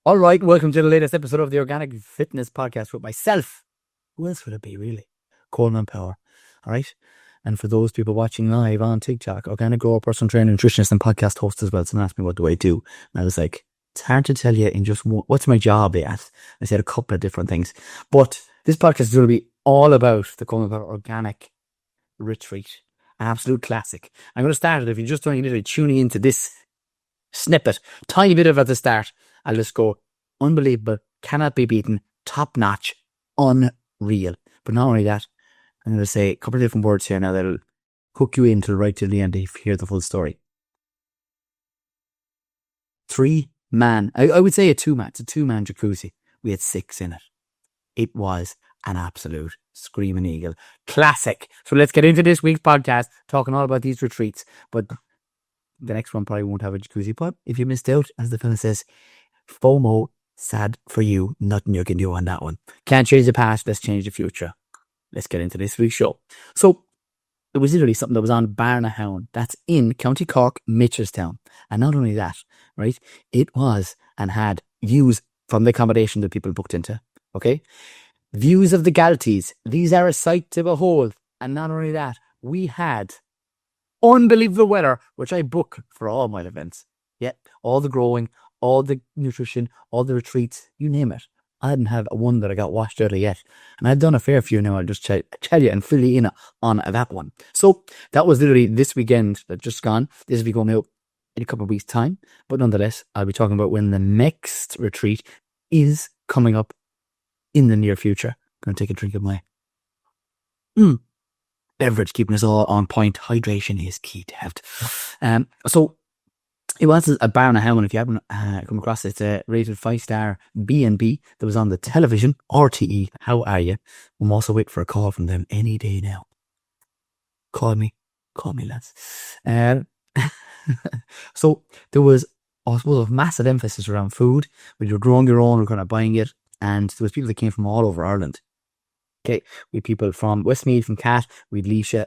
All right, welcome to the latest episode of the Organic Fitness Podcast with myself. Who else would it be, really? Coleman Power. All right. And for those people watching live on TikTok, organic grower, personal trainer, nutritionist, and podcast host as well. Someone asked me, what do I do? And I was like, it's hard to tell you in just one. What's my job? They asked. I said a couple of different things. But this podcast is going to be all about the Coleman Power Organic Retreat. An absolute classic. I'm going to start it. If you just don't, you need to be tuning into this snippet, tiny bit of at the start. I'll just go, unbelievable, cannot be beaten, top notch, unreal. But not only that, I'm going to say a couple of different words here now that'll hook you in right till the end if you hear the full story. 3-man, I would say it's a 2-man jacuzzi. We had 6 in it. It was an absolute screaming eagle. Classic. So let's get into this week's podcast, talking all about these retreats. But the next one probably won't have a jacuzzi. But if you missed out, as the film says, FOMO, sad for you, nothing you can do on that one. Can't change the past, let's change the future. Let's get into this week's show. So, it was literally something that was on Barnahound. That's in County Cork, Mitchelstown. And not only that, right, it was and had views from the accommodation that people booked into. Okay? Views of the Galties. These are a sight to behold. And not only that, we had unbelievable weather, which I book for all my events. Yeah, all the growing, all the nutrition, all the retreats, you name it. I didn't have one that I got washed out of yet. And I've done a fair few now. I'll just tell you and fill you in on that one. So that was literally this weekend that just gone. This will be going out in a couple of weeks' time. But nonetheless, I'll be talking about when the next retreat is coming up in the near future. I'm going to take a drink of my beverage, keeping us all on point. Hydration is key to health. So it was a Barnahound. If you haven't come across it, it's a rated 5-star B&B that was on the television, RTE. How are you? I'm also waiting for a call from them any day now. Call me, lads. So there was, I suppose, a massive emphasis around food. When you're growing your own, we're kind of buying it, and there was people that came from all over Ireland. Okay, we had people from Westmeath, from Cat, we had Leisha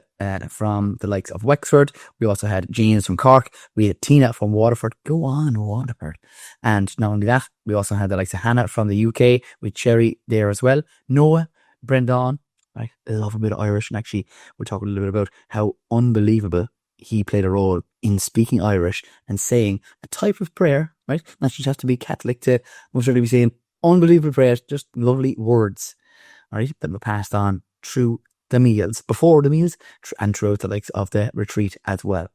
from the likes of Wexford, we also had James from Cork, we had Tina from Waterford, go on Waterford, and not only that, we also had the likes of Hannah from the UK, with Cherry there as well, Noah, Brendan, right, I love a bit of Irish, and actually we're talking a little bit about how unbelievable he played a role in speaking Irish and saying a type of prayer, right, not just have to be Catholic to most certainly be saying unbelievable prayers, just lovely words. All right, that were passed on through the meals, before the meals, and throughout the likes of the retreat as well.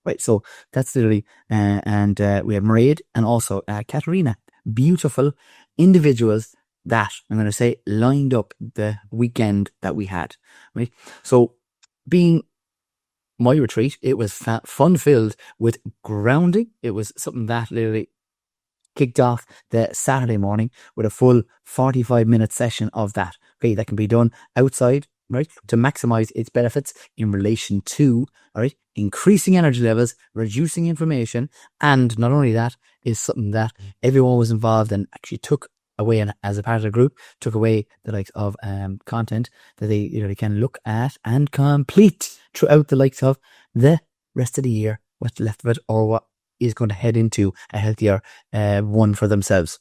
Right, so that's literally, and we have Mairead and also Katerina, beautiful individuals that, I'm going to say, lined up the weekend that we had. Right, so being my retreat, it was fun-filled with grounding. It was something that literally kicked off the Saturday morning with a full 45-minute session of that. Okay, that can be done outside, right, to maximize its benefits in relation to, all right, increasing energy levels, reducing inflammation, and not only that, is something that everyone was involved and actually took away, and as a part of the group, took away the likes of content that they can look at and complete throughout the likes of the rest of the year, what's left of it, or what is going to head into a healthier one for themselves.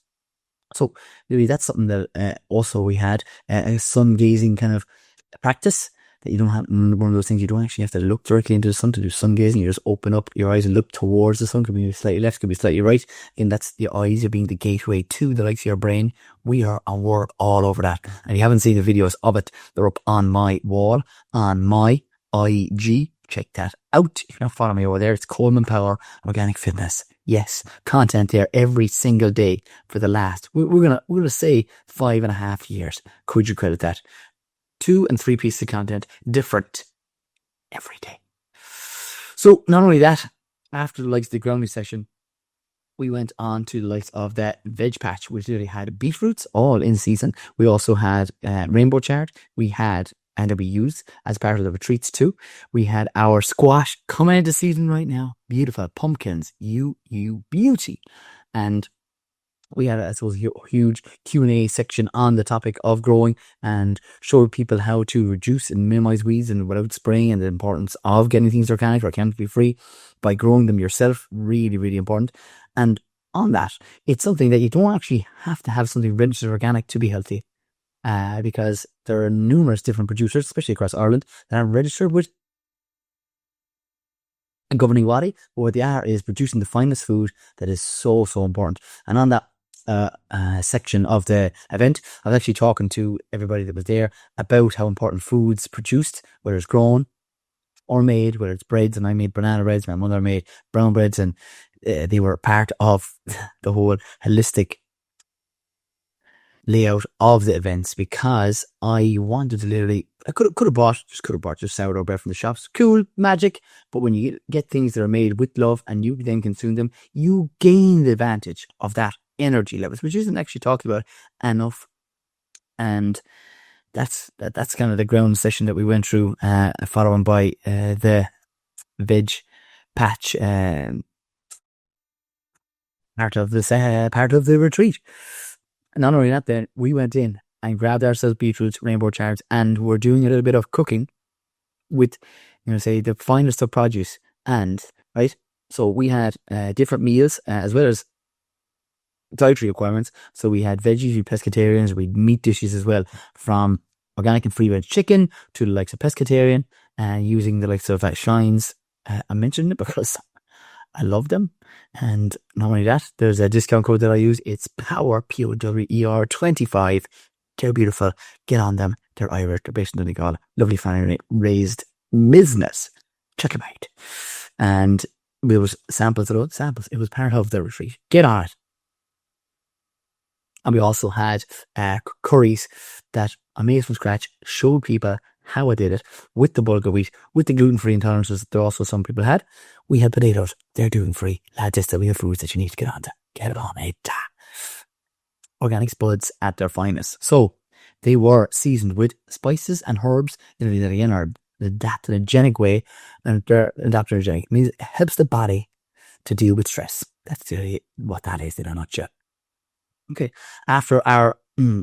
So maybe that's something that also we had a sun-gazing kind of practice, that you don't have, one of those things you don't actually have to look directly into the sun to do sun-gazing. You just open up your eyes and look towards the sun. Could be slightly left, could be slightly right, and that's the eyes are being the gateway to the likes of your brain. We are on work all over that, and you haven't seen the videos of it, they're up on my wall on my IG. Check that out. If you're not following me over there, it's Coleman Power Organic Fitness. Yes, content there every single day for the last, we're gonna say 5.5 years. Could you credit that? 2 and 3 pieces of content, different every day. So not only that, after the likes of the grounding session, we went on to the likes of that veg patch, which really had beetroots all in season. We also had rainbow chard. We had, and we used as part of the retreats too. We had our squash coming into season right now. Beautiful pumpkins, you beauty. And we had, I suppose, a huge Q&A section on the topic of growing and showed people how to reduce and minimize weeds and without spraying, and the importance of getting things organic or chemically free by growing them yourself. Really, really important. And on that, it's something that you don't actually have to have something registered organic to be healthy. Because there are numerous different producers, especially across Ireland, that are registered with a governing body, but what they are is producing the finest food that is so, so important. And on that section of the event, I was actually talking to everybody that was there about how important food's produced, whether it's grown or made, whether it's breads, and I made banana breads, my mother made brown breads, and they were part of the whole holistic layout of the events, because I wanted to literally, I could have bought just sourdough bread from the shops. Cool, magic. But when you get things that are made with love and you then consume them, you gain the advantage of that energy levels, which isn't actually talked about enough. And that's kind of the ground session that we went through, following by the veg patch part of the retreat. Not only that, then we went in and grabbed ourselves beetroots, rainbow chards, and we're doing a little bit of cooking with, say, the finest of produce. And right, so we had different meals as well as dietary requirements. So we had veggies, we pescatarians, we had meat dishes as well, from organic and free range chicken to the likes of pescatarian, using the likes of Shines. I mentioned it because I love them. And not only that, there's a discount code that I use. It's POWER, POWER 25. They're beautiful. Get on them. They're Irish. They're based in Donegal. Lovely family raised business. Check them out. And there was samples of those samples. It was part of the retreat. Get on it. And we also had curries that I made from scratch, showed people how I did it with the bulgur wheat, with the gluten-free intolerances that also some people had. We had potatoes. They're gluten-free. Lads, we have foods that you need to get on to. Get it on it. Organic spuds at their finest. So they were seasoned with spices and herbs that again are adaptogenic way, and they're adaptogenic. It means it helps the body to deal with stress. That's really what that is in a nutshell. Okay, after our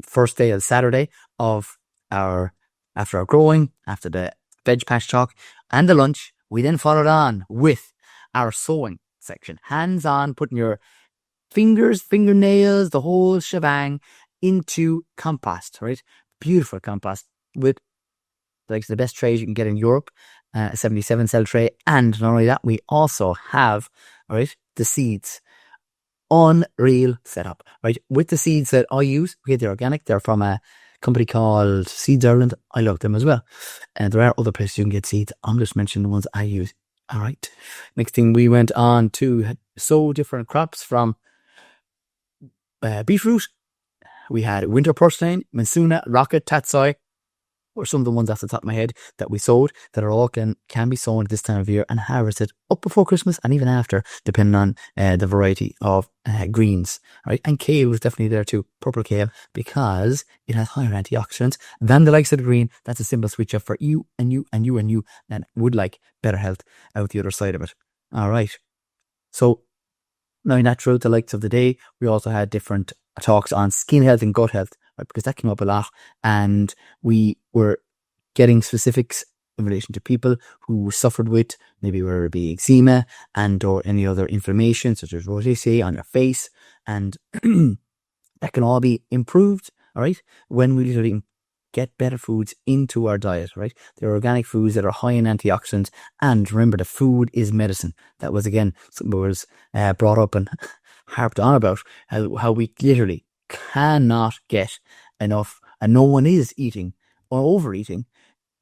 first day of Saturday after our growing, after the veg patch talk and the lunch, we then followed on with our sowing section. Hands on, putting your fingers, fingernails, the whole shebang into compost, right? Beautiful compost with like the best trays you can get in Europe, a 77 cell tray. And not only that, we also have, right, the seeds. Unreal setup, right? With the seeds that I use, okay, they're organic. They're from a company called Seeds Ireland. I love them as well. And there are other places you can get seeds. I'm just mentioning the ones I use. All right. Next thing, we went on to sow different crops from beetroot. We had winter purslane, Mansuna, rocket, tatsoi, or some of the ones off the top of my head that we sowed that are all can be sown at this time of year and harvested up before Christmas and even after, depending on the variety of greens. Right, and kale was definitely there too, purple kale, because it has higher antioxidants than the likes of the green. That's a simple switch up for you and you and you and you, and would like better health out the other side of it. All right, so now in that throughout the likes of the day, we also had different talks on skin health and gut health. Right, because that came up a lot, and we were getting specifics in relation to people who suffered with maybe whether it be eczema and or any other inflammation such as rosacea on your face, and that can all be improved, all right, when we literally get better foods into our diet, right? They're organic foods that are high in antioxidants, and remember, the food is medicine. That was again something that was brought up and harped on about, how we literally cannot get enough, and no one is eating or overeating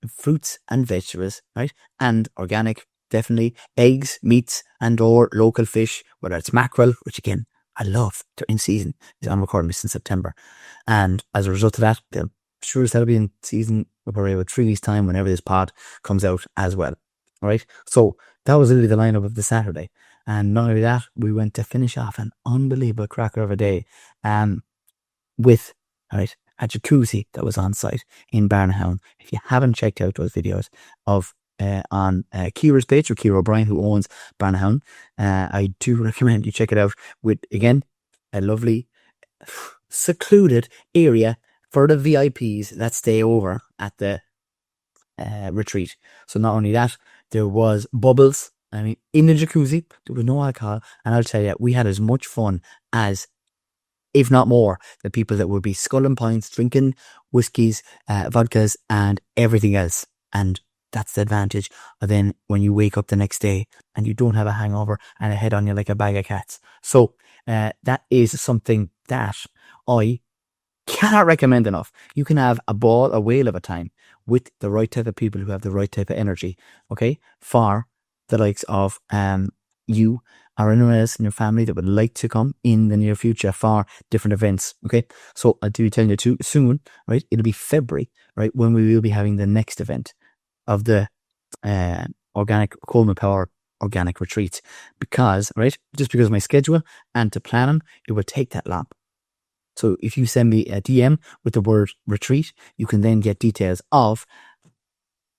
fruits and vegetables, right? And organic, definitely, eggs, meats, and or local fish, whether it's mackerel, which again I love. They're in season. I'm recording this in September, and as a result of that, they'll sure as hell be in season probably about 3 weeks time whenever this pod comes out as well. All right, so that was literally the lineup of the Saturday. And not only that, we went to finish off an unbelievable cracker of a day with, all right, a jacuzzi that was on site in Barnahown. If you haven't checked out those videos of on Ciara's page, or Ciara O'Brien, who owns Barnahown, I do recommend you check it out, with again a lovely secluded area for the VIPs that stay over at the retreat. So not only that, there was bubbles. I mean, in the jacuzzi, there was no alcohol, and I'll tell you, we had as much fun as, if not more, the people that would be sculling pints, drinking whiskies, vodkas, and everything else. And that's the advantage of then when you wake up the next day and you don't have a hangover and a head on you like a bag of cats. So that is something that I cannot recommend enough. You can have a whale of a time with the right type of people who have the right type of energy, okay, for the likes of you or anyone else in your family that would like to come in the near future for different events, okay? So I'll be telling you too soon, right? It'll be February, right, when we will be having the next event of the organic Coleman Power organic retreat, because, right, just because of my schedule and to plan them, it will take that long. So if you send me a DM with the word retreat, you can then get details of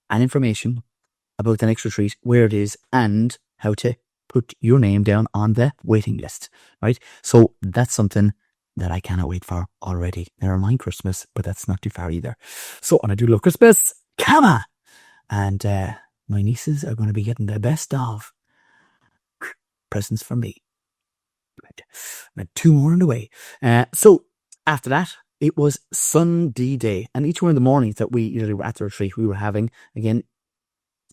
and information about the next retreat, where it is, and how to put your name down on the waiting list, right? So that's something that I cannot wait for already. Never mind Christmas, but that's not too far either. So, and I do love Christmas. Come on! And my nieces are going to be getting the best of presents from me. And 2 more on the way. So after that, it was Sunday day, and each one of the mornings that we usually were at the retreat, we were having again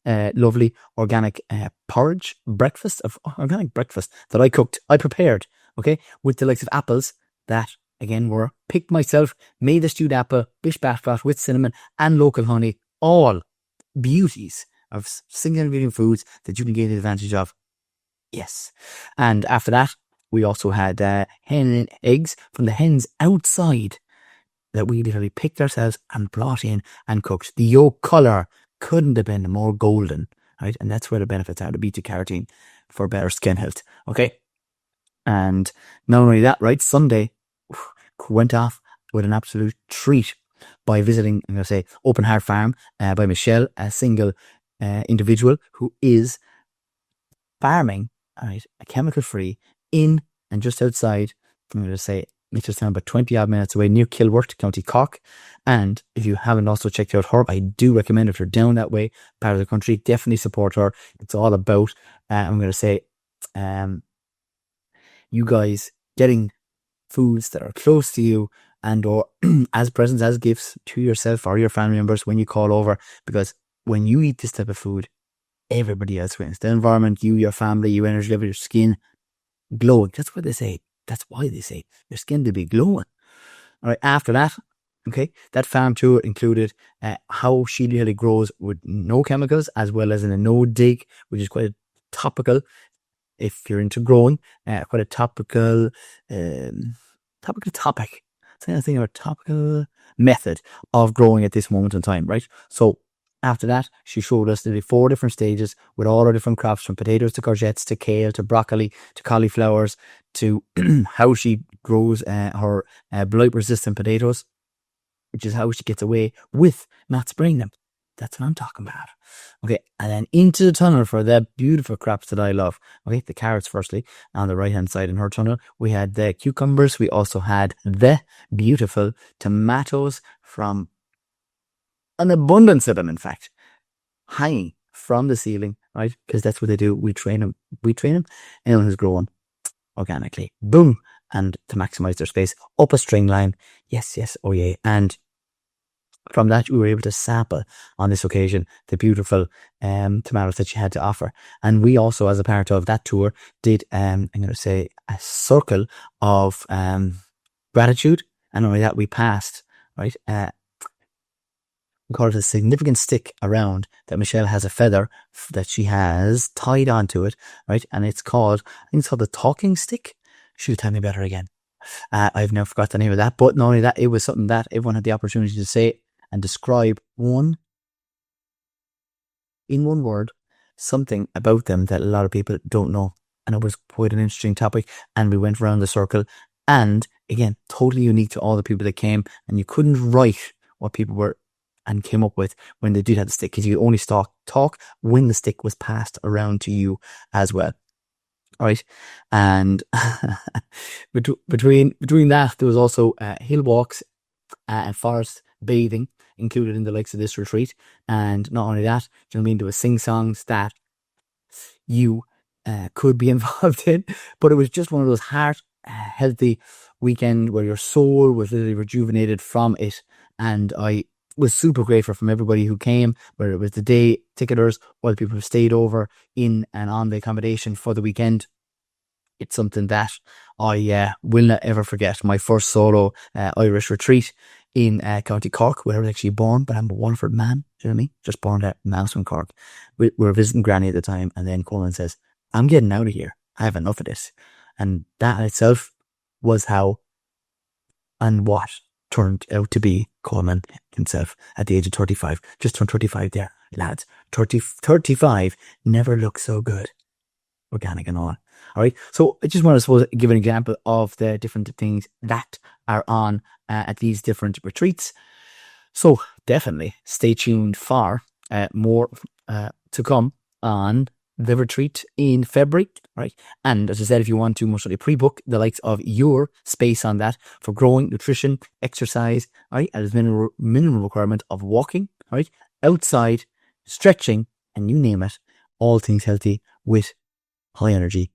lovely organic porridge breakfast that I prepared, okay, with the likes of apples that again were picked myself, made a stewed apple, bish bash bash with cinnamon and local honey, all beauties of single ingredient foods that you can get advantage of. Yes. And after that, we also had hen and eggs from the hens outside that we literally picked ourselves and brought in and cooked. The yolk colour couldn't have been more golden, right? And that's where the benefits are, the beta carotene for better skin health, okay? And not only that, right, Sunday went off with an absolute treat by visiting, I'm going to say, Open Heart Farm by Michelle, a single individual who is farming, right, a chemical-free in and just outside, I'm going to say, Mitchelstown, about 20 odd minutes away near Kilworth, County Cork. And if you haven't also checked out her, I do recommend, if you're down that way, part of the country, definitely support her. It's all about, I'm going to say, you guys getting foods that are close to you and or as presents, as gifts to yourself or your family members when you call over. Because when you eat this type of food, everybody else wins. The environment, you, your family, your energy level, your skin glowing. That's what they say. That's why they say your skin to be glowing. All right. After that, okay, that farm tour included how she really grows with no chemicals, as well as in a no dig, which is quite a topical, if you're into growing, quite a topical topic. I think of a topical method of growing at this moment in time, right? So after that, she showed us the 4 different stages with all our different crops, from potatoes to courgettes to kale to broccoli to cauliflowers, to how she grows her blight-resistant potatoes, which is how she gets away with not spraying them. That's what I'm talking about. Okay, and then into the tunnel for the beautiful crops that I love. Okay, the carrots firstly, on the right-hand side in her tunnel. We had the cucumbers. We also had the beautiful tomatoes, from an abundance of them, in fact, hanging from the ceiling, right? Because that's what they do. We train them. Anyone who's growing organically, boom, and to maximize their space, up a string line. Yes, oh yeah. And from that, we were able to sample on this occasion the beautiful tomatoes that she had to offer. And we also, as a part of that tour, did, I'm going to say, a circle of gratitude. And only that, we passed, right? We call it a significant stick around that Michelle has a feather that she has tied onto it, right? And it's called, I think it's called the talking stick. She'll tell me better again. I've now forgot the name of that, but not only that, it was something that everyone had the opportunity to say and describe in one word, something about them that a lot of people don't know. And it was quite an interesting topic. And we went around the circle, and again, totally unique to all the people that came. And you couldn't write what people were and came up with when they did have the stick, because you could only talk when the stick was passed around to you as well. All right. And between that, there was also hill walks and forest bathing included in the likes of this retreat. And not only that, do you know what I mean? There was sing-songs that you could be involved in, but it was just one of those healthy weekend where your soul was literally rejuvenated from it. And I was super grateful from everybody who came, whether it was the day ticketers or the people who stayed over in and on the accommodation for the weekend. It's something that I will not ever forget. My first solo Irish retreat in County Cork, where I was actually born, but I'm a Waterford man, do you know what I mean? Just born at Mouse in Cork. We were visiting Granny at the time, and then Colin says, I'm getting out of here. I have enough of this. And that in itself was how and what turned out to be Coleman himself at the age of 35. Just turned 35 there, lads. 35 never looked so good. Organic and all. All right. So I just want to suppose give an example of the different things that are on at these different retreats. So definitely stay tuned for more to come on the retreat in February. Right. And as I said, if you want to most likely pre-book the likes of your space on that for growing, nutrition, exercise, all right, as minimum requirement of walking, all right, outside, stretching, and you name it, all things healthy with high energy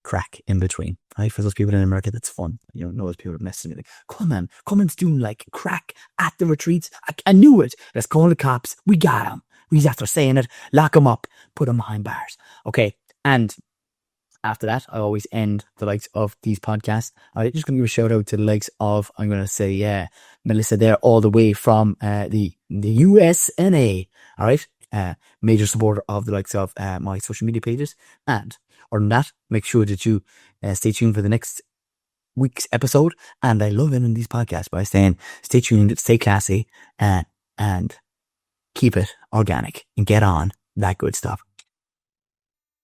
crack in between. Right? For those people in America, that's fun. You know those people are messing with me. Like, come on, Coleman's doing like crack at the retreats. I knew it. Let's call the cops. We got him. We after saying it, lock him up, put him behind bars. Okay. And after that, I always end the likes of these podcasts. I'm just going to give a shout out to the likes of, I'm going to say, Melissa there, all the way from the USA. All right. Major supporter of the likes of my social media pages. And other than that, make sure that you stay tuned for the next week's episode. And I love ending these podcasts by saying, stay tuned, stay classy, and keep it organic and get on that good stuff.